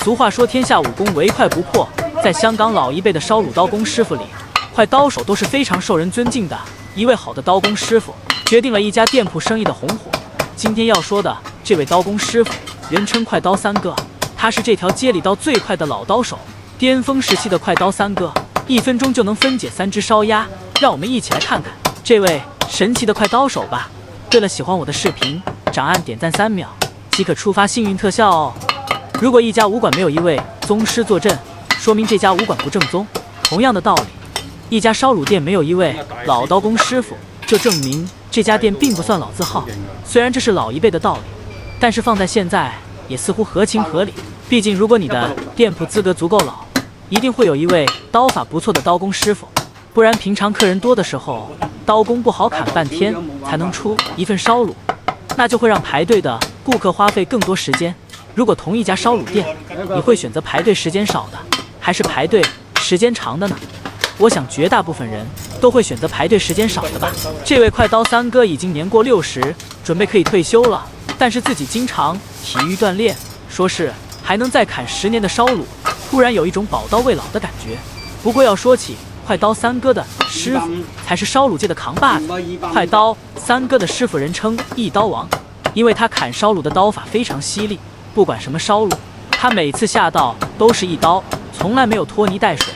俗话说天下武功唯快不破，在香港老一辈的烧卤刀工师傅里，快刀手都是非常受人尊敬的。一位好的刀工师傅，决定了一家店铺生意的红火。今天要说的这位刀工师傅，人称快刀三哥，他是这条街里刀最快的老刀手，巅峰时期的快刀三哥，1分钟就能分解3只烧鸭。让我们一起来看看这位神奇的快刀手吧。对了，喜欢我的视频，长按点赞3秒即可触发幸运特效哦。如果一家武馆没有一位宗师坐镇，说明这家武馆不正宗。同样的道理，一家烧卤店没有一位老刀工师傅，就证明这家店并不算老字号。虽然这是老一辈的道理，但是放在现在也似乎合情合理。毕竟，如果你的店铺资格足够老，一定会有一位刀法不错的刀工师傅，不然平常客人多的时候，刀工不好砍半天才能出一份烧卤，那就会让排队的顾客花费更多时间。如果同一家烧卤店，你会选择排队时间少的，还是排队时间长的呢？我想绝大部分人都会选择排队时间少的吧。这位快刀三哥已经年过60，准备可以退休了，但是自己经常体育锻炼，说是还能再砍10年的烧卤，突然有一种宝刀未老的感觉。不过要说起快刀三哥的师傅，才是烧卤界的扛把子。快刀三哥的师傅人称一刀王，因为他砍烧卤的刀法非常犀利，不管什么烧卤，他每次下刀都是一刀，从来没有拖泥带水。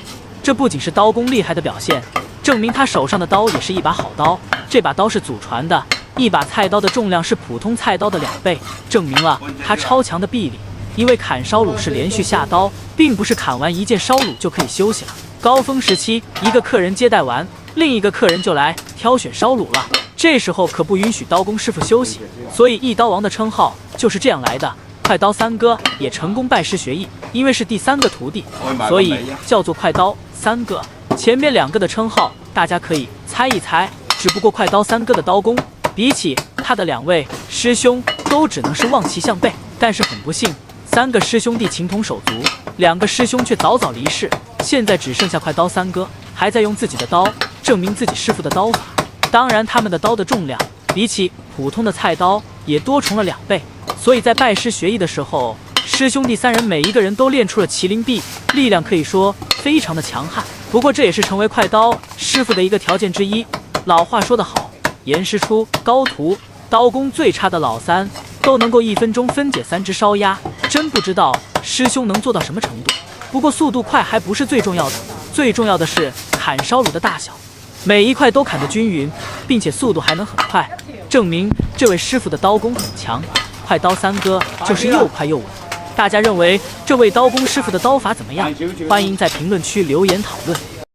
这不仅是刀工厉害的表现，证明他手上的刀也是一把好刀。这把刀是祖传的，一把菜刀的重量是普通菜刀的2倍，证明了他超强的臂力。因为砍烧卤是连续下刀，并不是砍完一件烧卤就可以休息了。高峰时期，一个客人接待完，另一个客人就来挑选烧卤了，这时候可不允许刀工师傅休息，所以一刀王的称号就是这样来的。快刀三哥也成功拜师学艺，因为是第3个徒弟，所以叫做快刀三哥。前面2个的称号大家可以猜一猜，只不过快刀三哥的刀工比起他的2位师兄都只能是望其项背。但是很不幸，3个师兄弟情同手足，2个师兄却早早离世，现在只剩下快刀三哥还在用自己的刀证明自己师傅的刀法。当然他们的刀的重量比起普通的菜刀也多重了2倍，所以在拜师学艺的时候，师兄弟3人每一个人都练出了麒麟臂，力量可以说非常的强悍。不过这也是成为快刀师傅的一个条件之一。老话说得好，严师出高徒，刀工最差的老3都能够1分钟分解3只烧鸭，真不知道师兄能做到什么程度。不过速度快还不是最重要的，最重要的是砍烧卤的大小，每一块都砍得均匀，并且速度还能很快，证明这位师傅的刀工很强。快刀三哥就是又快又稳。大家认为这位刀工师傅的刀法怎么样？欢迎在评论区留言讨论。